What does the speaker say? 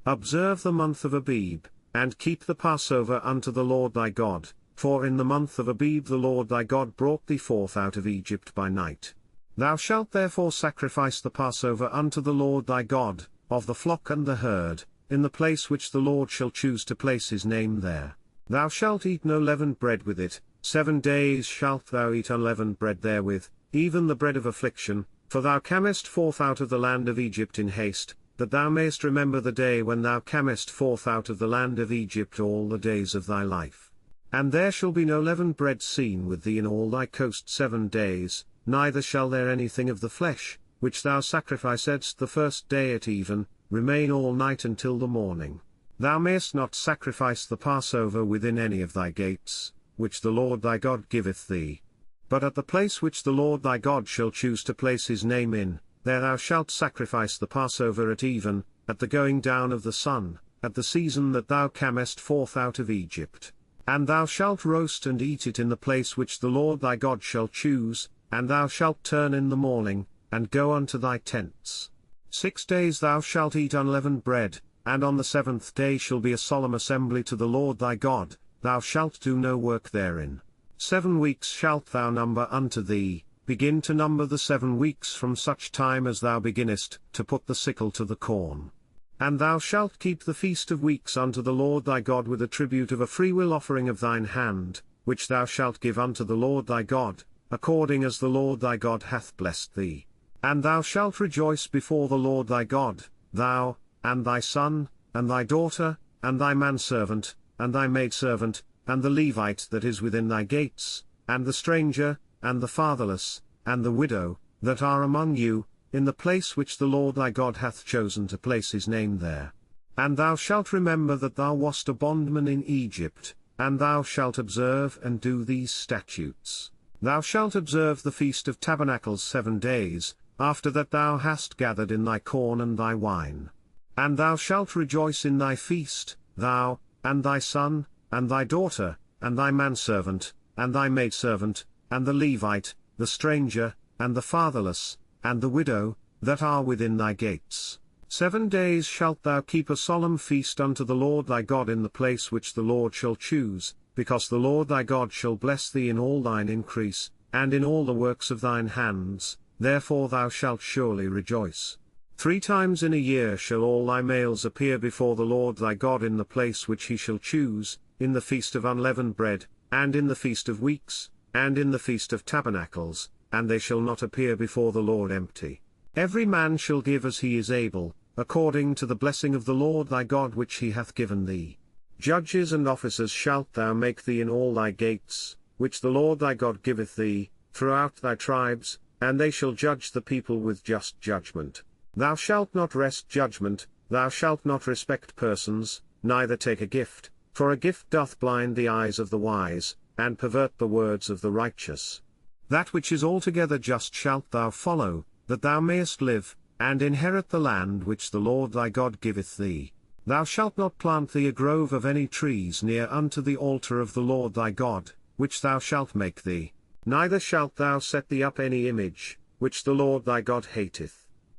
Observe the month of Abib, and keep the Passover unto the Lord thy God, for in the month of Abib the Lord thy God brought thee forth out of Egypt by night. Thou shalt therefore sacrifice the Passover unto the Lord thy God, of the flock and the herd, in the place which the Lord shall choose to place his name there. Thou shalt eat no leavened bread with it, 7 days shalt thou eat unleavened bread therewith, even the bread of affliction, for thou camest forth out of the land of Egypt in haste, that thou mayest remember the day when thou camest forth out of the land of Egypt all the days of thy life. And there shall be no leavened bread seen with thee in all thy coast 7 days, neither shall there anything of the flesh, which thou sacrificedst the first day at even, remain all night until the morning. Thou mayest not sacrifice the Passover within any of thy gates, which the Lord thy God giveth thee. But at the place which the Lord thy God shall choose to place his name in, there thou shalt sacrifice the Passover at even, at the going down of the sun, at the season that thou camest forth out of Egypt. And thou shalt roast and eat it in the place which the Lord thy God shall choose, and thou shalt turn in the morning, and go unto thy tents. 6 days thou shalt eat unleavened bread, and on the 7th day shall be a solemn assembly to the Lord thy God, thou shalt do no work therein. 7 weeks shalt thou number unto thee, begin to number the 7 weeks from such time as thou beginnest to put the sickle to the corn. And thou shalt keep the feast of weeks unto the Lord thy God with a tribute of a freewill offering of thine hand, which thou shalt give unto the Lord thy God, according as the Lord thy God hath blessed thee. And thou shalt rejoice before the Lord thy God, thou, and thy son, and thy daughter, and thy manservant, and thy maidservant, and the Levite that is within thy gates, and the stranger, and the fatherless, and the widow, that are among you, in the place which the Lord thy God hath chosen to place his name there. And thou shalt remember that thou wast a bondman in Egypt, and thou shalt observe and do these statutes. Thou shalt observe the Feast of Tabernacles 7 days, after that thou hast gathered in thy corn and thy wine. And thou shalt rejoice in thy feast, thou, and thy son, and thy daughter, and thy manservant, and thy maidservant, and the Levite, the stranger, and the fatherless, and the widow, that are within thy gates. 7 days shalt thou keep a solemn feast unto the Lord thy God in the place which the Lord shall choose, because the Lord thy God shall bless thee in all thine increase, and in all the works of thine hands, therefore thou shalt surely rejoice. 3 times in a year shall all thy males appear before the Lord thy God in the place which he shall choose, in the feast of unleavened bread, and in the feast of weeks, and in the feast of tabernacles, and they shall not appear before the Lord empty. Every man shall give as he is able, according to the blessing of the Lord thy God which he hath given thee. Judges and officers shalt thou make thee in all thy gates, which the Lord thy God giveth thee, throughout thy tribes, and they shall judge the people with just judgment. Thou shalt not wrest judgment, thou shalt not respect persons, neither take a gift, for a gift doth blind the eyes of the wise, and pervert the words of the righteous. That which is altogether just shalt thou follow, that thou mayest live, and inherit the land which the Lord thy God giveth thee. Thou shalt not plant thee a grove of any trees near unto the altar of the Lord thy God, which thou shalt make thee. Neither shalt thou set thee up any image, which the Lord thy God hateth.